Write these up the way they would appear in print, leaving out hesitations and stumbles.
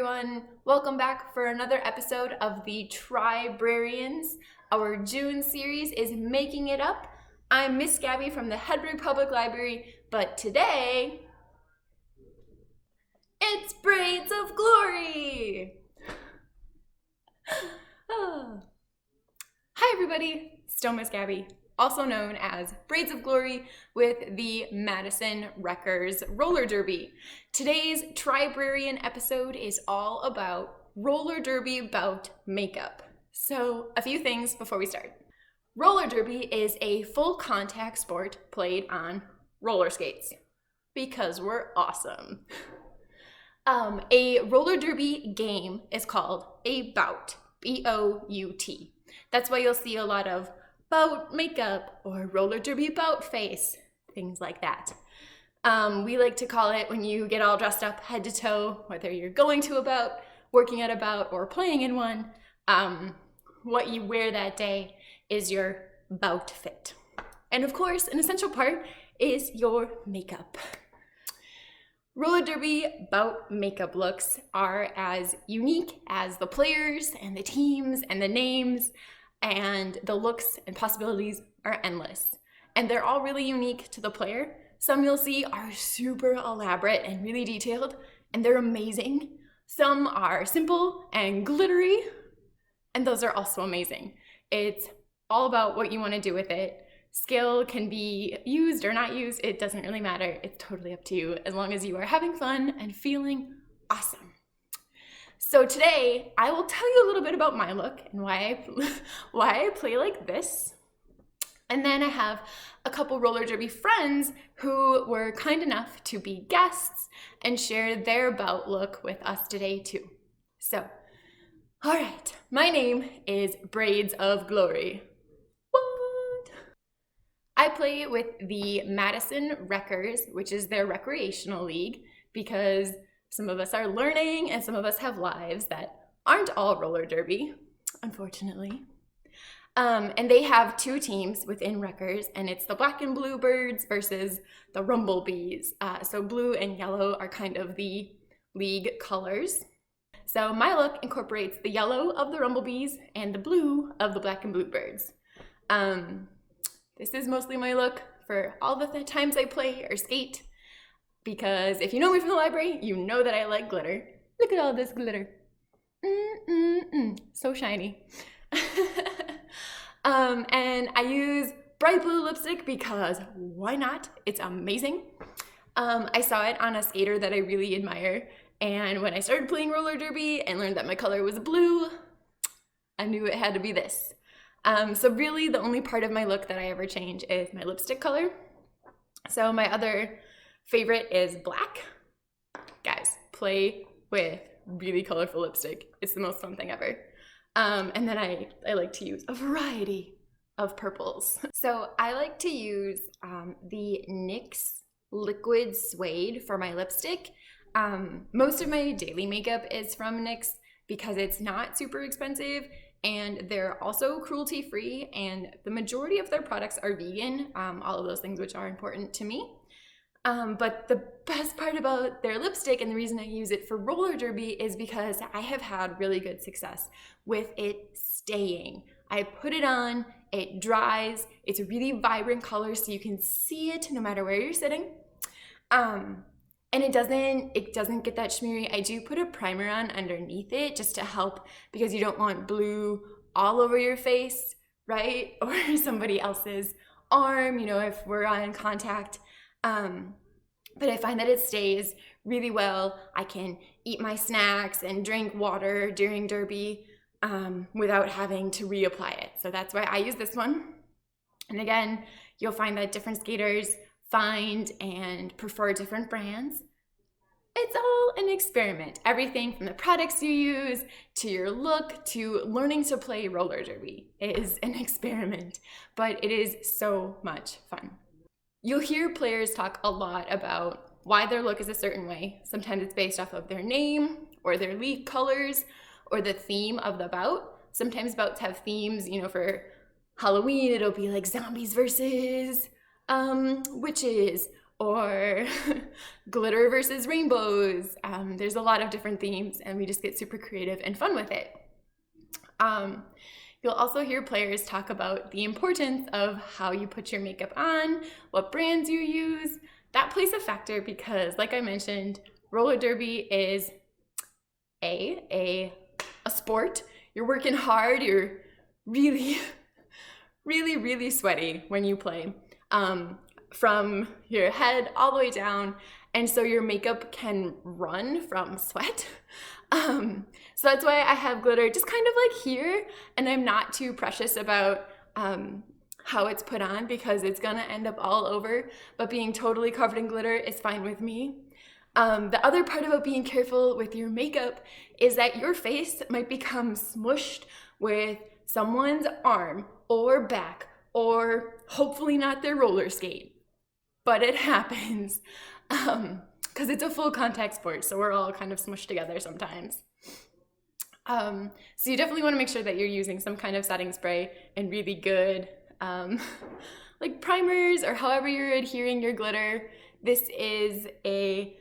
everyone. Welcome back for another episode of the Try-Brarians. Our June series is making it up. I'm Miss Gabby from the Hedberg Public Library, but today it's Braids of Glory. Hi everybody, still Miss Gabby, also known as Braids of Glory with the Madison Wreckers Roller Derby. Today's Try-Brarian episode is all about Roller Derby Bout Makeup. So a few things before we start. Roller derby is a full contact sport played on roller skates because we're awesome. A roller derby game is called a bout, B-O-U-T. That's why you'll see a lot of bout makeup or roller derby bout face, things like that. We like to call it when you get all dressed up head to toe, whether you're going to a bout, working at a bout, or playing in one. What you wear that day is your bout fit. And of course, an essential part is your makeup. Roller derby bout makeup looks are as unique as the players and the teams and the names, and the looks and possibilities are endless. And they're all really unique to the player. Some you'll see are super elaborate and really detailed, and they're amazing. Some are simple and glittery, and those are also amazing. It's all about what you want to do with it. Skill can be used or not used, it doesn't really matter. It's totally up to you, as long as you are having fun and feeling awesome. So today, I will tell you a little bit about my look and why I play like this. And then I have a couple roller derby friends who were kind enough to be guests and share their bout look with us today too. So, all right, my name is Braids of Glory. What? I play with the Madison Wreckers, which is their recreational league, because some of us are learning and some of us have lives that aren't all roller derby, unfortunately. And they have two teams within Wreckers, and it's the black and blue birds versus the rumblebees. So blue and yellow are kind of the league colors. So my look incorporates the yellow of the rumblebees and the blue of the black and blue birds. This is mostly my look for all the times I play or skate, because if you know me from the library, you know that I like glitter. Look at all this glitter. So shiny. And I use bright blue lipstick because why not? It's amazing. I saw it on a skater that I really admire, and when I started playing roller derby and learned that my color was blue, I knew it had to be this. So really the only part of my look that I ever change is my lipstick color. So my other favorite is black. Guys, play with really colorful lipstick. It's the most fun thing ever. And then I like to use a variety of purples. So I like to use the NYX Liquid Suede for my lipstick. Most of my daily makeup is from NYX because it's not super expensive, and they're also cruelty-free, and the majority of their products are vegan, all of those things which are important to me. But the best part about their lipstick, and the reason I use it for roller derby, is because I have had really good success with it staying. I put it on, it dries, it's a really vibrant color so you can see it no matter where you're sitting. And it doesn't get that shimmery. I do put a primer on underneath it just to help, because you don't want blue all over your face, right? Or somebody else's arm, you know, if we're on contact. But I find that it stays really well. I can eat my snacks and drink water during derby without having to reapply it. So that's why I use this one. And again, you'll find that different skaters find and prefer different brands. It's all an experiment. Everything from the products you use to your look to learning to play roller derby is an experiment, but it is so much fun. You'll hear players talk a lot about why their look is a certain way. Sometimes it's based off of their name or their league colors or the theme of the bout. Sometimes bouts have themes, you know, for Halloween it'll be like zombies versus witches, or glitter versus rainbows. There's a lot of different themes, and we just get super creative and fun with it. You'll also hear players talk about the importance of how you put your makeup on, what brands you use. That plays a factor because, like I mentioned, roller derby is a sport. You're working hard, you're really, really sweaty when you play, from your head all the way down, and so your makeup can run from sweat. So that's why I have glitter just kind of like here, and I'm not too precious about how it's put on because it's gonna end up all over, but being totally covered in glitter is fine with me. The other part about being careful with your makeup is that your face might become smushed with someone's arm or back, or hopefully not their roller skate, but it happens because it's a full contact sport, so we're all kind of smushed together sometimes. So you definitely want to make sure that you're using some kind of setting spray and really good like primers, or however you're adhering your glitter. This is a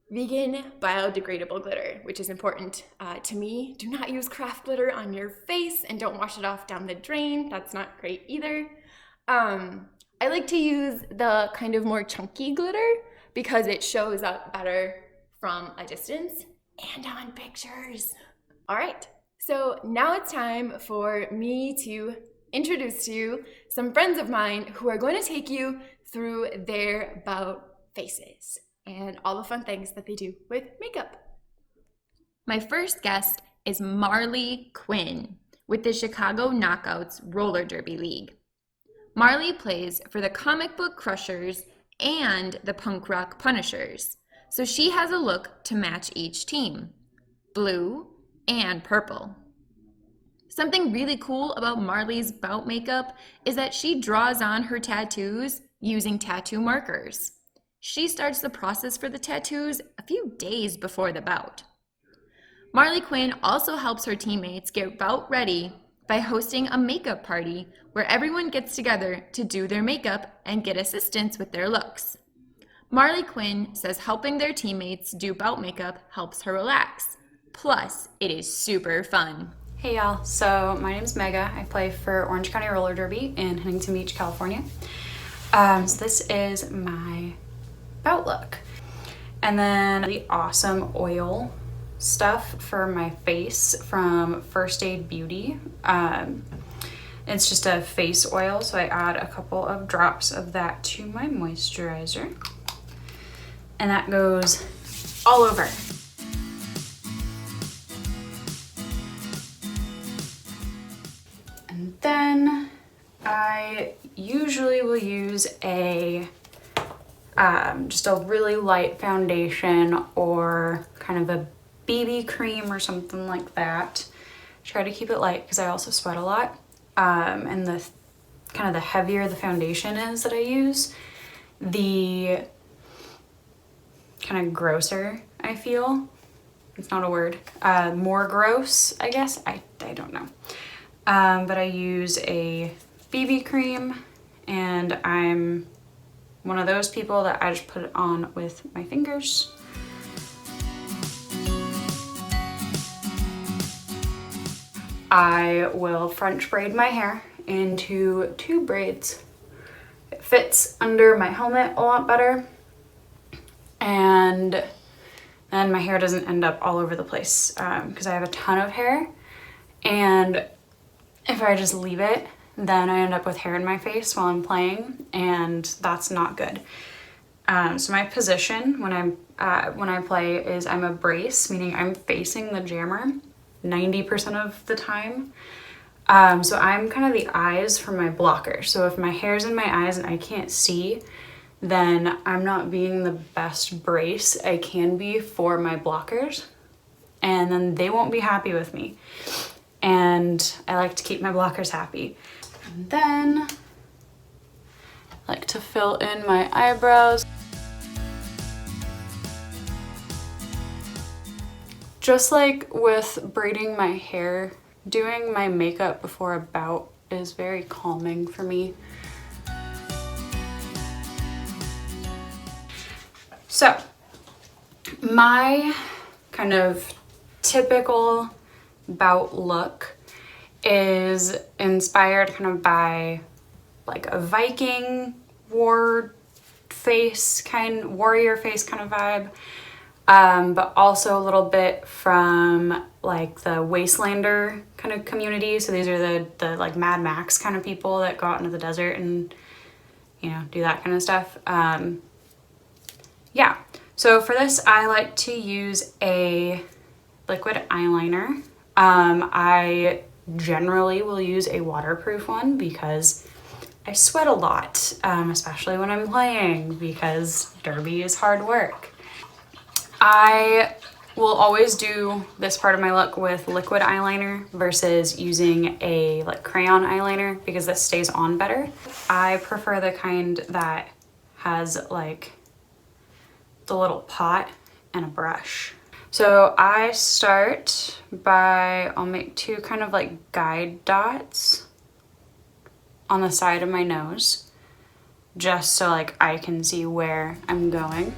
vegan biodegradable glitter, which is important to me. Do not use craft glitter on your face, and don't wash it off down the drain. That's not great either. I like to use the kind of more chunky glitter because it shows up better from a distance and on pictures. All right, so now it's time for me to introduce to you some friends of mine who are going to take you through their bout faces and all the fun things that they do with makeup. My first guest is Marley Quinn with the Chicago Knockouts Roller Derby League. Marley plays for the Comic Book Crushers and the Punk Rock Punishers, so she has a look to match each team, blue and purple. Something really cool about Marley's bout makeup is that she draws on her tattoos using tattoo markers. She starts the process for the tattoos a few days before the bout. Marley Quinn also helps her teammates get bout ready by hosting a makeup party where everyone gets together to do their makeup and get assistance with their looks. Marley Quinn says helping their teammates do bout makeup helps her relax. Plus, it is super fun. Hey y'all, so my name's Mega. I play for Orange County Roller Derby in Huntington Beach, California. So this is my bout look. And then the awesome oil stuff for my face from First Aid Beauty. It's just a face oil, so I add a couple of drops of that to my moisturizer. And that goes all over. And then I usually will use a just a really light foundation or kind of a BB cream or something like that. Try to keep it light because I also sweat a lot. And the kind of the heavier the foundation is that I use, the kind of grosser I feel. It's not a word. More gross, I guess. I don't know. But I use a BB cream, and I'm one of those people that I just put it on with my fingers. I will French braid my hair into 2 braids. It fits under my helmet a lot better, and then my hair doesn't end up all over the place because I have a ton of hair, and if I just leave it, then I end up with hair in my face while I'm playing, and that's not good. So my position when I play is I'm a brace, meaning I'm facing the jammer 90% of the time. So I'm kind of the eyes for my blocker. So if my hair's in my eyes and I can't see, then I'm not being the best brace I can be for my blockers, and then they won't be happy with me. And I like to keep my blockers happy. And then I like to fill in my eyebrows. Just like with braiding my hair, doing my makeup before a bout is very calming for me. So my kind of typical bout look is inspired kind of by like a Viking warrior face kind of vibe, but also a little bit from like the Wastelander kind of community. So these are the like Mad Max kind of people that go out into the desert and, you know, do that kind of stuff. Yeah, so for this I like to use a liquid eyeliner. I generally will use a waterproof one because I sweat a lot, especially when I'm playing, because derby is hard work. I will always do this part of my look with liquid eyeliner versus using a like crayon eyeliner because this stays on better. I prefer the kind that has like the little pot and a brush. So I start by, I'll make two kind of like guide dots on the side of my nose, just so like I can see where I'm going.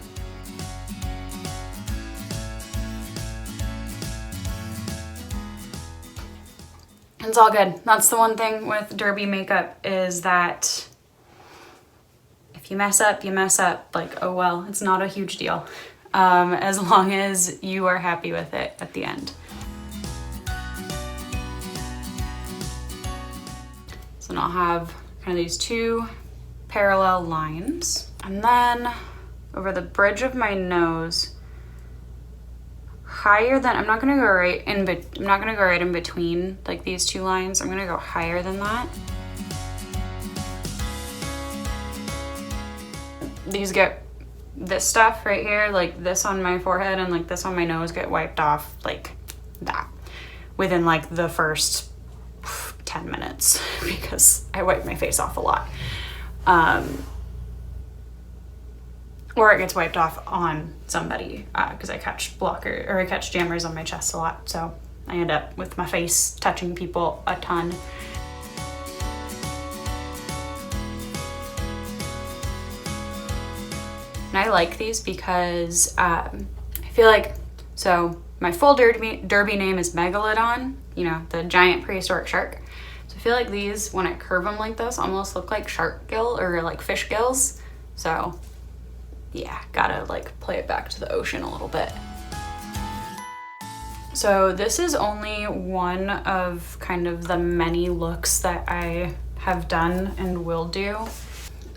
It's all good. That's the one thing with derby makeup, is that if you mess up, you mess up. Like, oh well, it's not a huge deal. As long as you are happy with it at the end. So then I'll have kind of these two parallel lines. And then over the bridge of my nose, higher than, I'm not gonna go right in between like these two lines. I'm gonna go higher than that. These get, this stuff right here, like this on my forehead and like this on my nose, get wiped off like that within like the first 10 minutes because I wipe my face off a lot. Or it gets wiped off on somebody because I catch jammers on my chest a lot. So I end up with my face touching people a ton. And I like these because I feel like, so my full derby name is Megalodon, you know, the giant prehistoric shark. So I feel like these, when I curve them like this, almost look like shark gill or like fish gills. So yeah, gotta like play it back to the ocean a little bit. So this is only one of kind of the many looks that I have done and will do.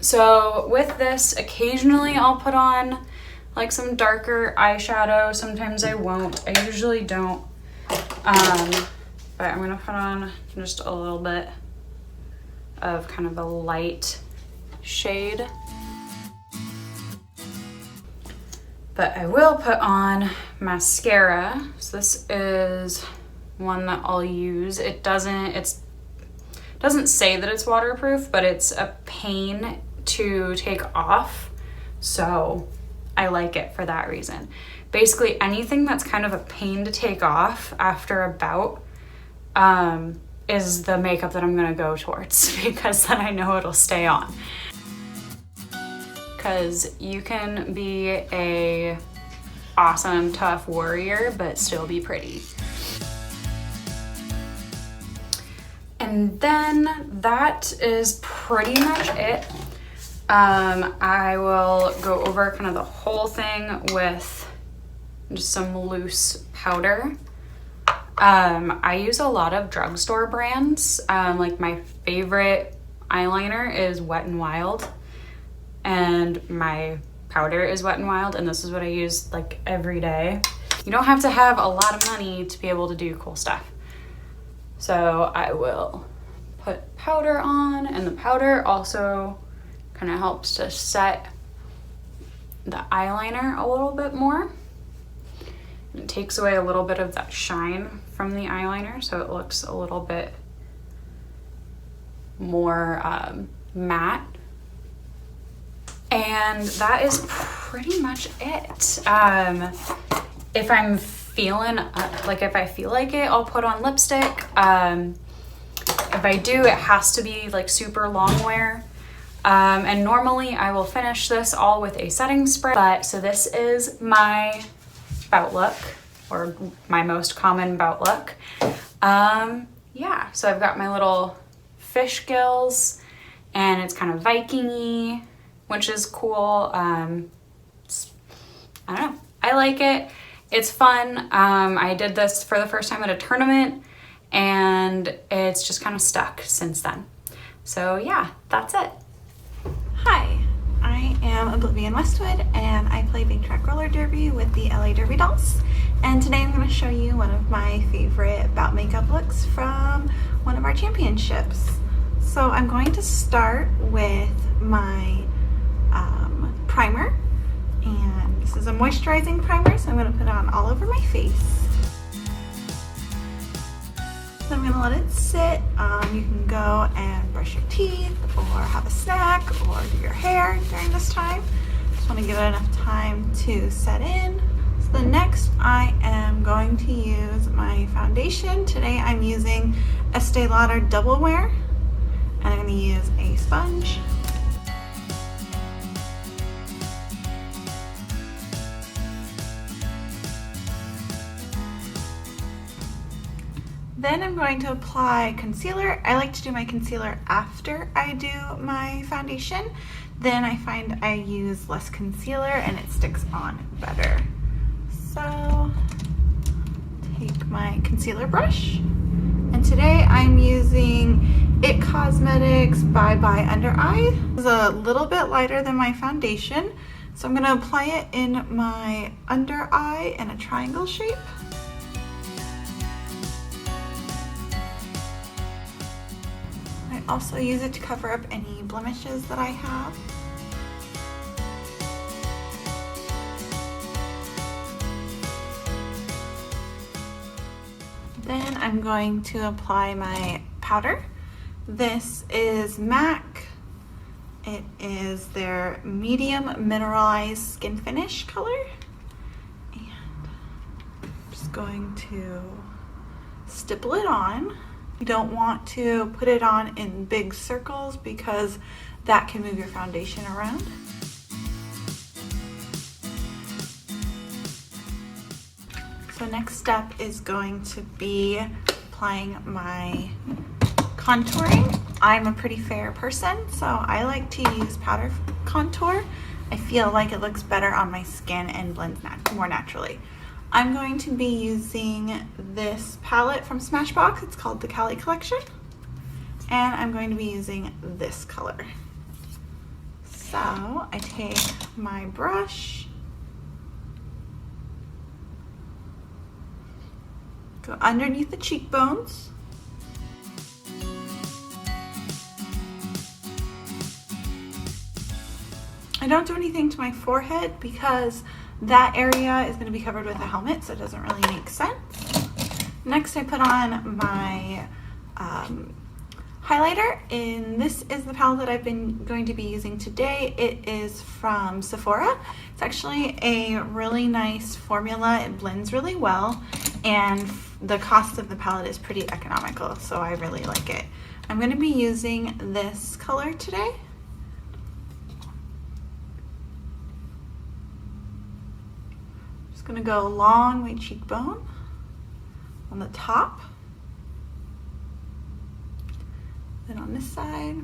So with this, occasionally I'll put on like some darker eyeshadow. Sometimes I won't. I usually don't. But I'm gonna put on just a little bit of kind of a light shade. But I will put on mascara. So this is one that I'll use. It doesn't say that it's waterproof, but it's a pain to take off. So I like it for that reason. Basically anything that's kind of a pain to take off after a bout is the makeup that I'm gonna go towards, because then I know it'll stay on. Because you can be a awesome, tough warrior, but still be pretty. And then that is pretty much it. I will go over kind of the whole thing with just some loose powder. I use a lot of drugstore brands. Like my favorite eyeliner is Wet n Wild, and my powder is Wet n Wild, and this is what I use like every day. You don't have to have a lot of money to be able to do cool stuff. So I will put powder on, and the powder also kind of helps to set the eyeliner a little bit more. It takes away a little bit of that shine from the eyeliner, so it looks a little bit more matte. And that is pretty much it. If I'm feeling, if I feel like it, I'll put on lipstick. If I do, it has to be like super long wear. And normally I will finish this all with a setting spray, but so this is my bout look, or my most common bout look. Yeah, so I've got my little fish gills, and it's kind of Viking-y, which is cool. I don't know, I like it. It's fun. I did this for the first time at a tournament, and it's just kind of stuck since then. So yeah, that's it. Hi, I am Oblivienne Westwood, and I play big track roller derby with the LA Derby dolls. And today I'm going to show you one of my favorite bout makeup looks from one of our championships. So I'm going to start with my primer, and this is a moisturizing primer, so I'm going to put it on all over my face. So I'm going to let it sit. You can go and brush your teeth or have a snack or do your hair during this time. Just want to give it enough time to set in. So the next I am going to use my foundation. Today I'm using Estee Lauder Double Wear, and I'm going to use a sponge. Then I'm going to apply concealer. I like to do my concealer after I do my foundation. Then I find I use less concealer and it sticks on better. So take my concealer brush, and today I'm using IT Cosmetics Bye Bye Under Eye. It's a little bit lighter than my foundation, so I'm going to apply it in my under eye in a triangle shape. I also use it to cover up any blemishes that I have. Then I'm going to apply my powder. This is MAC. It is their medium mineralized skin finish color. And I'm just going to stipple it on. You don't want to put it on in big circles because that can move your foundation around. So next step is going to be applying my contouring. I'm a pretty fair person, so I like to use powder contour. I feel like it looks better on my skin and blends more naturally. I'm going to be using this palette from Smashbox. It's called the Cali Collection. And I'm going to be using this color. So I take my brush, go underneath the cheekbones, I don't do anything to my forehead because that area is going to be covered with a helmet, so it doesn't really make sense. Next I put on my highlighter, and this is the palette that I've been going to be using today. It is from Sephora. It's actually a really nice formula. It blends really well, and the cost of the palette is pretty economical, so I really like it. I'm going to be using this color today. Just going to go along my cheekbone on the top, then on this side,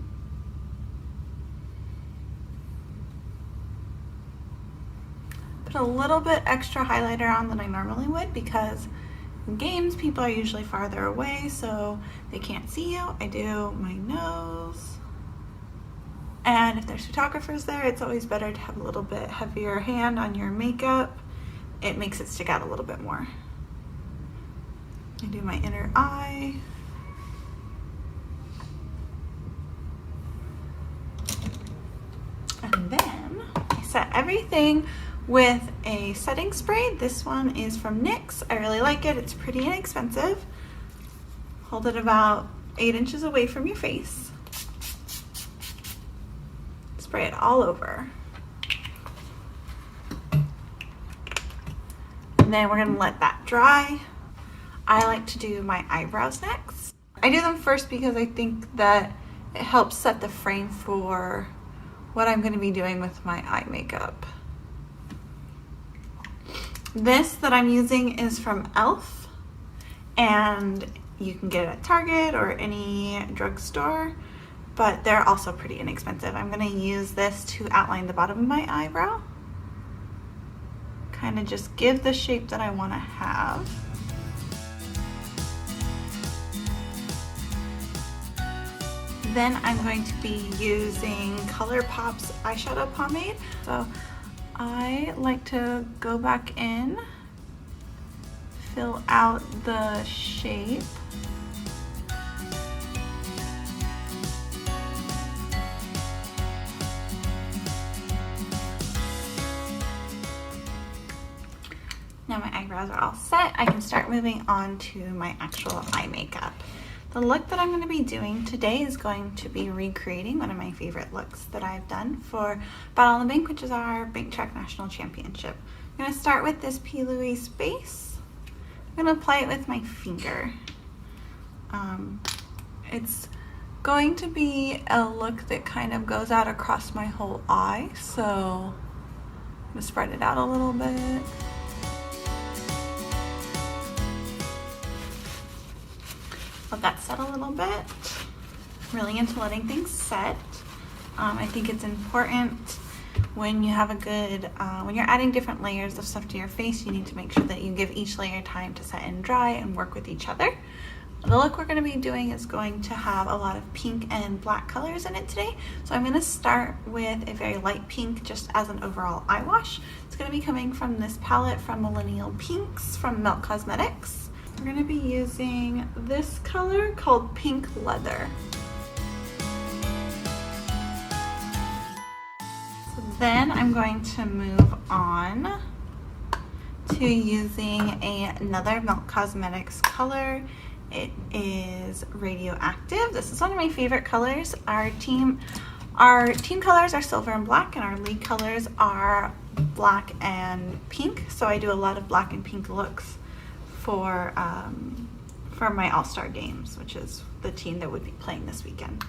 put a little bit extra highlighter on than I normally would because in games people are usually farther away so they can't see you. I do my nose, and if there's photographers there, it's always better to have a little bit heavier hand on your makeup. It makes it stick out a little bit more. I do my inner eye. And then I set everything with a setting spray. This one is from NYX. I really like it. It's pretty inexpensive. Hold it about 8 inches away from your face. Spray it all over. And then we're gonna let that dry. I like to do my eyebrows next. I do them first because I think that it helps set the frame for what I'm going to be doing with my eye makeup. This that I'm using is from e.l.f. and you can get it at Target or any drugstore, but they're also pretty inexpensive. I'm going to use this to outline the bottom of my eyebrow. Kind of just give the shape that I want to have. Then I'm going to be using ColourPop's eyeshadow pomade. So I like to go back in, fill out the shape. Now my eyebrows are all set, I can start moving on to my actual eye makeup. The look that I'm going to be doing today is going to be recreating one of my favorite looks that I've done for Battle on the Bank, which is our Bank Track National Championship. I'm going to start with this P. Louise base. I'm going to apply it with my finger. It's going to be a look that kind of goes out across my whole eye, so I'm going to spread it out a little bit. Let that set a little bit. Really into letting things set. I think it's important when you have a good, when you're adding different layers of stuff to your face, you need to make sure that you give each layer time to set and dry and work with each other. The look we're going to be doing is going to have a lot of pink and black colors in it today. So I'm going to start with a very light pink just as an overall eye wash. It's going to be coming from this palette from Millennial Pinks from Melt Cosmetics. We're going to be using this color called Pink Leather. So then I'm going to move on to using another Melt Cosmetics color. It is Radioactive. This is one of my favorite colors. Our team colors are silver and black, and our league colors are black and pink. So I do a lot of black and pink looks for my All-Star Games, which is the team that would be playing this weekend.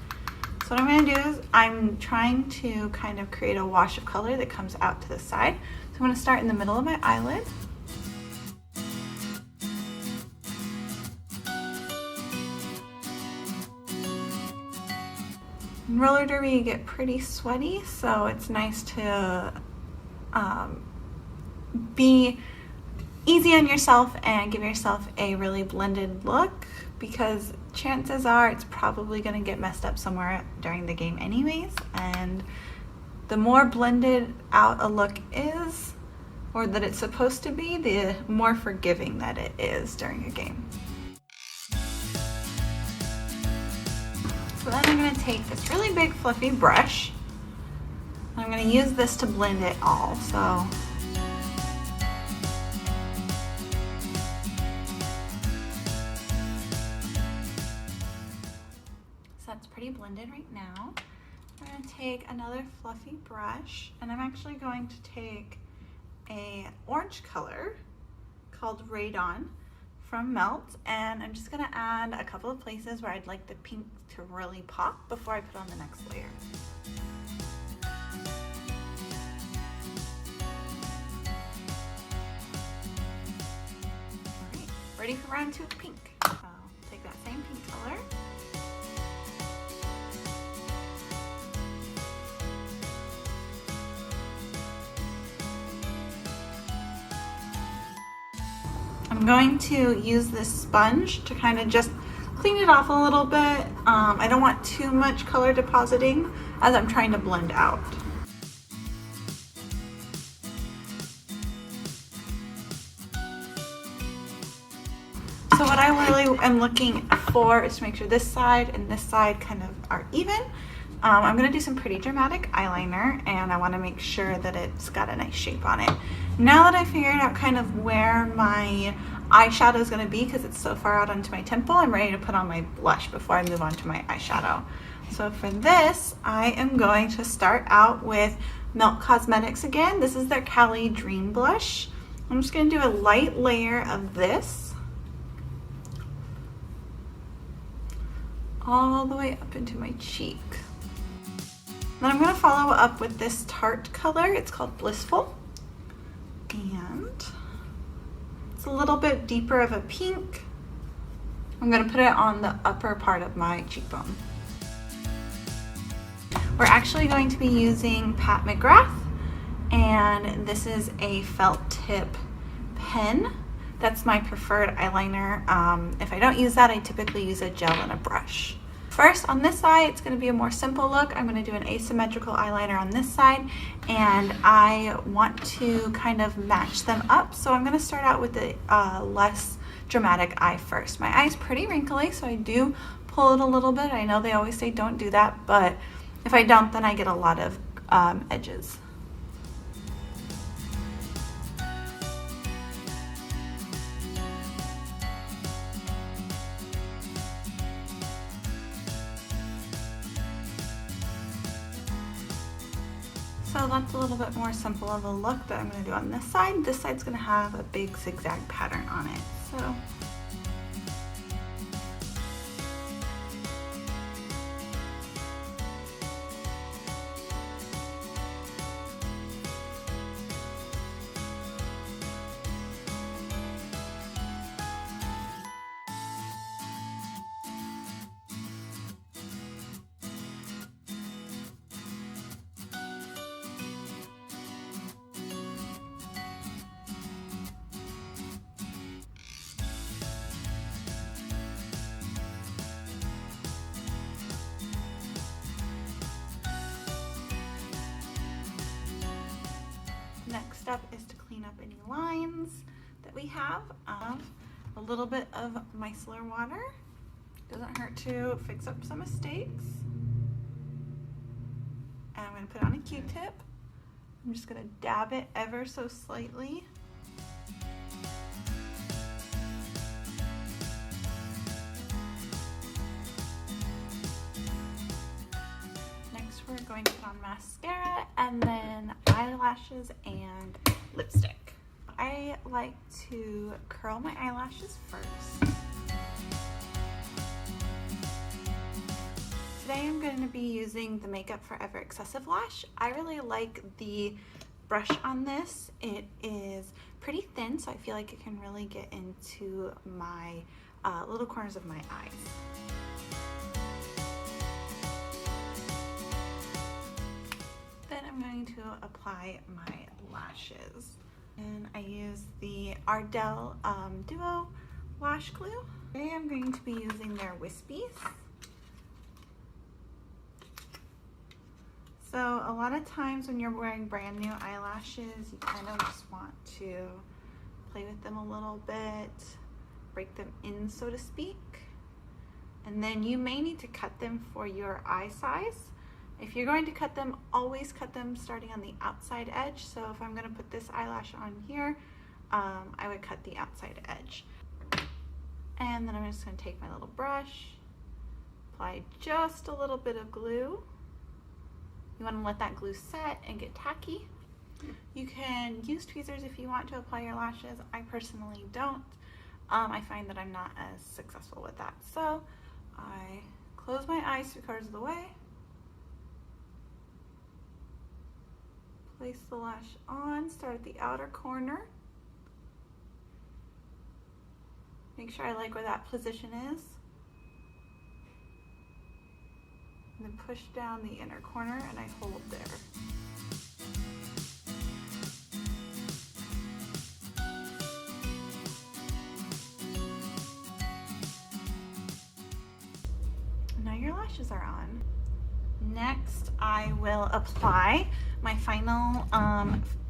So what I'm going to do is I'm trying to kind of create a wash of color that comes out to the side. So I'm going to start in the middle of my eyelid. In roller derby you get pretty sweaty, so it's nice to be easy on yourself and give yourself a really blended look, because chances are it's probably going to get messed up somewhere during the game anyways, and the more blended out a look is, or that it's supposed to be, the more forgiving that it is during a game. So then I'm going to take this really big fluffy brush, and I'm going to use this to blend it all. So that's pretty blended right now. I'm going to take another fluffy brush, and I'm actually going to take a orange color called Radon from Melt, and I'm just going to add a couple of places where I'd like the pink to really pop before I put on the next layer. Alright, ready for round 2 of pink. So I'll take that same pink color. I'm going to use this sponge to kind of just clean it off a little bit. I don't want too much color depositing as I'm trying to blend out. So what I really am looking for is to make sure this side and this side kind of are even. I'm going to do some pretty dramatic eyeliner, and I want to make sure that it's got a nice shape on it. Now that I figured out kind of where my eyeshadow is going to be, because it's so far out onto my temple, I'm ready to put on my blush before I move on to my eyeshadow. So for this, I am going to start out with Melt Cosmetics again. This is their Cali Dream Blush. I'm just going to do a light layer of this all the way up into my cheek. Then I'm going to follow up with this Tarte color. It's called Blissful. And it's a little bit deeper of a pink. I'm going to put it on the upper part of my cheekbone. We're actually going to be using Pat McGrath, and this is a felt tip pen. That's my preferred eyeliner. If I don't use that, I typically use a gel and a brush. First, on this side, it's going to be a more simple look. I'm going to do an asymmetrical eyeliner on this side, and I want to kind of match them up. So I'm going to start out with the less dramatic eye first. My eye's pretty wrinkly, so I do pull it a little bit. I know they always say don't do that, but if I don't, then I get a lot of edges. So that's a little bit more simple of a look that I'm going to do on this side. This side's going to have a big zigzag pattern on it. So next step is to clean up any lines that we have. A little bit of micellar water. Doesn't hurt to fix up some mistakes. And I'm going to put on a Q-tip. I'm just going to dab it ever so slightly. Next we're going to put on mascara and then eyelashes and lipstick. I like to curl my eyelashes first. Today I'm going to be using the Makeup Forever Excessive Lash. I really like the brush on this. It is pretty thin, so I feel like it can really get into my little corners of my eyes. Then I'm going to apply my lashes. And I use the Ardell Duo Lash Glue. Today I'm going to be using their Wispies. So a lot of times when you're wearing brand new eyelashes, you kind of just want to play with them a little bit, break them in, so to speak. And then you may need to cut them for your eye size. If you're going to cut them, always cut them starting on the outside edge. So if I'm going to put this eyelash on here, I would cut the outside edge. And then I'm just going to take my little brush, apply just a little bit of glue. You want to let that glue set and get tacky. You can use tweezers if you want to apply your lashes. I personally don't. I find that I'm not as successful with that. So I close my eyes 3/4 of the way. Place the lash on, start at the outer corner. Make sure I like where that position is. And then push down the inner corner and I hold there. Now your lashes are on. Next, I will apply my final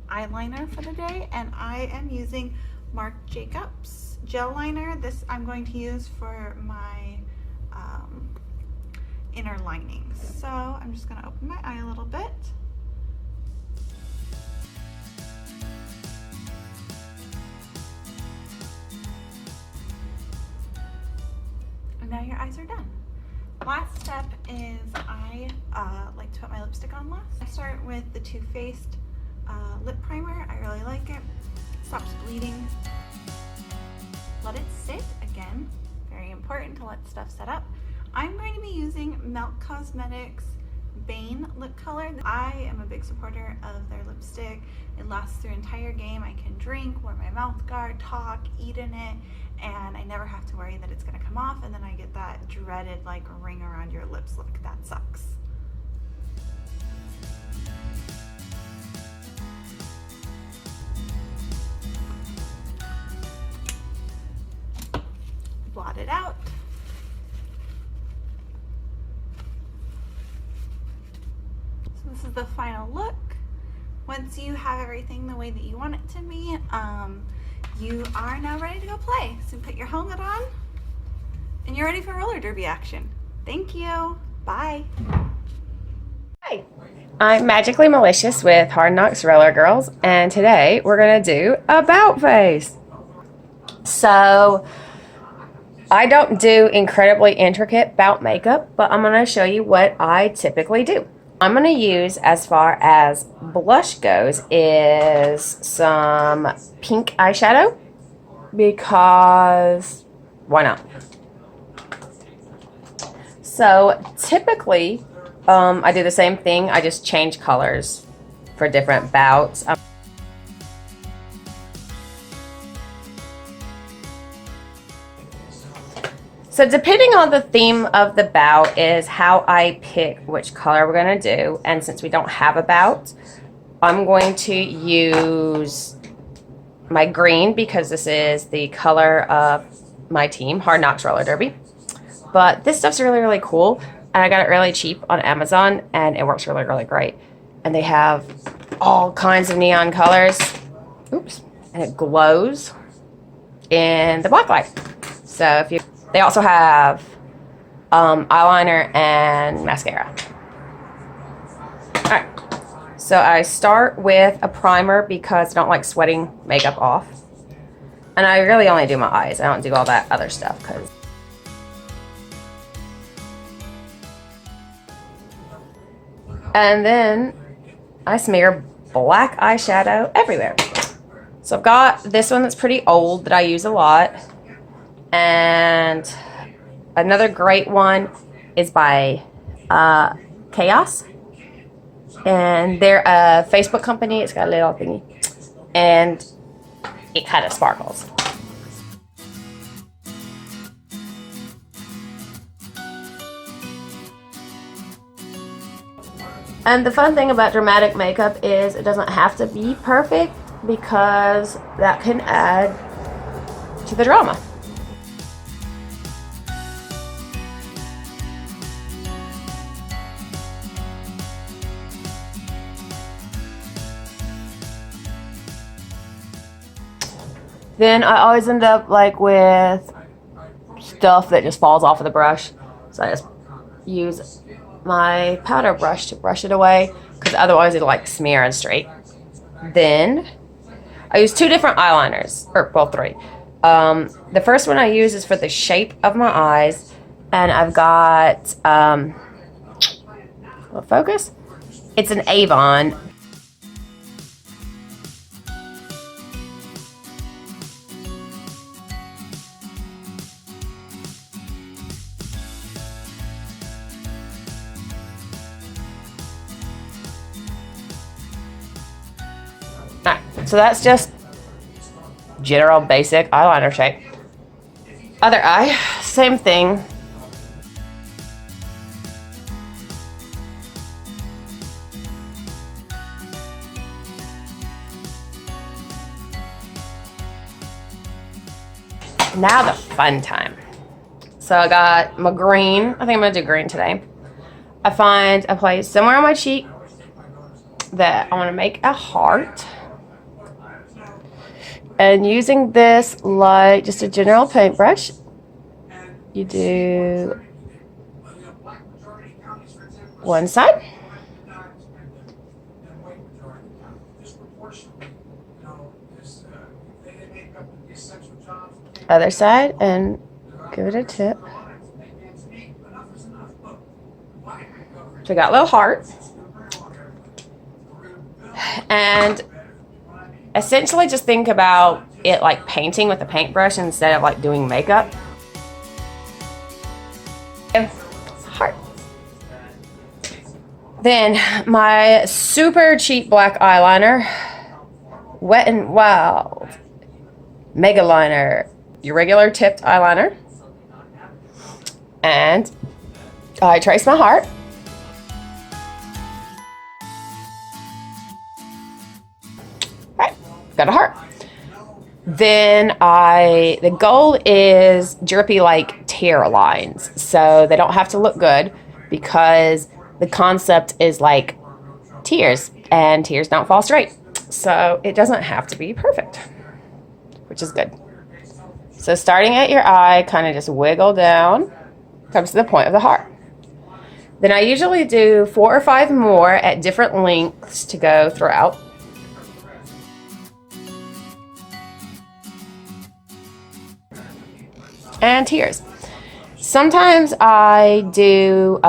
eyeliner for the day, and I am using Marc Jacobs gel liner. This I'm going to use for my inner lining. So I'm just going to open my eye a little bit. And now your eyes are done. Last step is I like to put my lipstick on last. I start with the Too Faced lip primer. I really like it. Stops bleeding. Let it sit. Again, very important to let stuff set up. I'm going to be using Milk Cosmetics Bane lip color. I am a big supporter of their lipstick. It lasts through an entire game. I can drink, wear my mouth guard, talk, eat in it, and I never have to worry that it's gonna come off, and then I get that dreaded like ring around your lips look. That sucks. Blot it out. So this is the final look. Once you have everything the way that you want it to be, you are now ready to go play. So put your helmet on and you're ready for roller derby action. Thank you. Bye. Hi, I'm Magically Malicious with Hard Knocks Roller Girls, and today we're going to do a bout face. So, I don't do incredibly intricate bout makeup, but I'm going to show you what I typically do. I'm going to use, as far as blush goes, is some pink eyeshadow, because why not? So typically, I do the same thing. I just change colors for different bouts. So depending on the theme of the bout is how I pick which color we're going to do. And since we don't have a bout, I'm going to use my green because this is the color of my team, Hard Knocks Roller Derby. But this stuff's really, really cool. And I got it really cheap on Amazon and it works really, really great. And they have all kinds of neon colors. Oops. And it glows in the black light. So if you... They also have eyeliner and mascara. Alright, so I start with a primer because I don't like sweating makeup off. And I really only do my eyes. I don't do all that other stuff because... And then I smear black eyeshadow everywhere. So I've got this one that's pretty old that I use a lot. And another great one is by Chaos, and they're a Facebook company. It's got a little thingy and it kind of sparkles. And the fun thing about dramatic makeup is it doesn't have to be perfect, because that can add to the drama. Then I always end up like with stuff that just falls off of the brush. So I just use my powder brush to brush it away, because otherwise it'll like smear and straight. Then I use two different eyeliners, or well, three. The first one I use is for the shape of my eyes, and I've got will it focus? It's an Avon. Alright, so that's just general basic eyeliner shape. Other eye, same thing. Now the fun time. So I got my green. I think I'm gonna do green today. I find a place somewhere on my cheek that I want to make a heart. And using this like just a general paintbrush, you do one side, other side, and give it a tip. So I got a little heart. And essentially just think about it like painting with a paintbrush instead of like doing makeup. Heart. Then my super cheap black eyeliner, Wet n Wild Mega Liner, your regular tipped eyeliner. And I trace my heart. Right, got a heart. Then the goal is drippy like tear lines. So they don't have to look good because the concept is like tears, and tears don't fall straight. So it doesn't have to be perfect, which is good. So starting at your eye, kind of just wiggle down, comes to the point of the heart. Then I usually do 4 or 5 more at different lengths to go throughout. And tears. Sometimes I do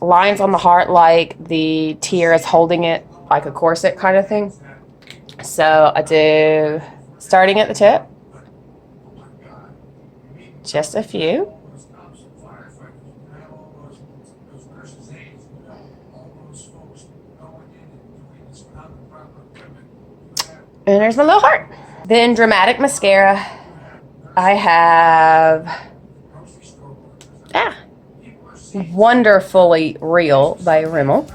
lines on the heart like the tear is holding it like a corset kind of thing. So I do, starting at the tip, just a few. And there's my little heart. Then dramatic mascara. I have Wonderfully Real by Rimmel.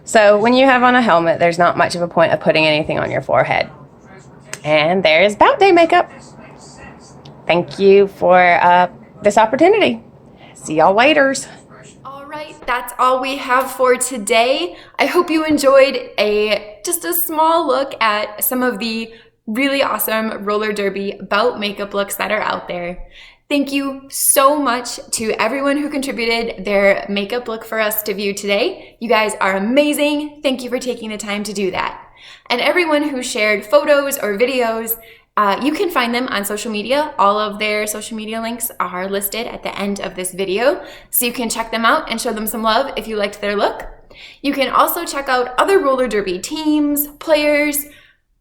So when you have on a helmet, there's not much of a point of putting anything on your forehead. And there's Bout Day makeup. Thank you for this opportunity. See y'all laters. All right, that's all we have for today. I hope you enjoyed just a small look at some of the really awesome roller derby bout makeup looks that are out there. Thank you so much to everyone who contributed their makeup look for us to view today. You guys are amazing. Thank you for taking the time to do that. And everyone who shared photos or videos, you can find them on social media. All of their social media links are listed at the end of this video, so you can check them out and show them some love if you liked their look. You can also check out other roller derby teams, players,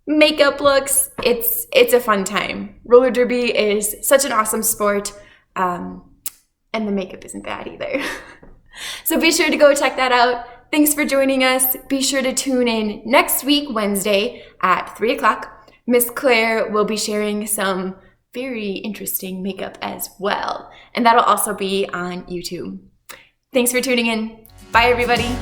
makeup looks. It's a fun time. Roller derby is such an awesome sport, and the makeup isn't bad either. So be sure to go check that out. Thanks for joining us. Be sure to tune in next week, Wednesday at 3 o'clock. Miss Claire will be sharing some very interesting makeup as well, and that'll also be on YouTube. Thanks for tuning in. Bye, everybody.